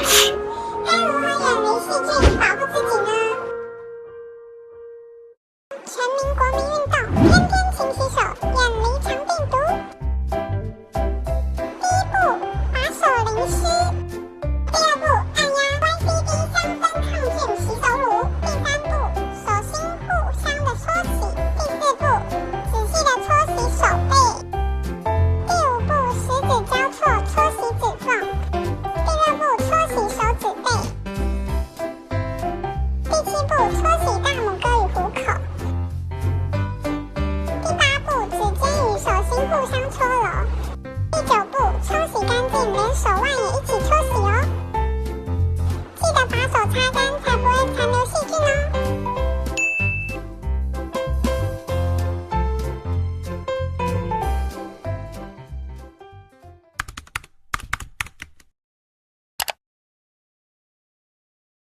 细菌。该如何远离细菌，保护自己呢？全民国民运动，天天勤洗手，远离肠病毒。第一步，把手淋湿。第二步，按压 YCD 香氛抗菌洗手乳。第三步，手心互相的搓洗。第四步，仔细的搓洗手背。第五步，十指交错搓洗指缝。第六步，搓洗手指背。第七步，搓洗大拇哥与虎口。第八步，指尖与手心互相搓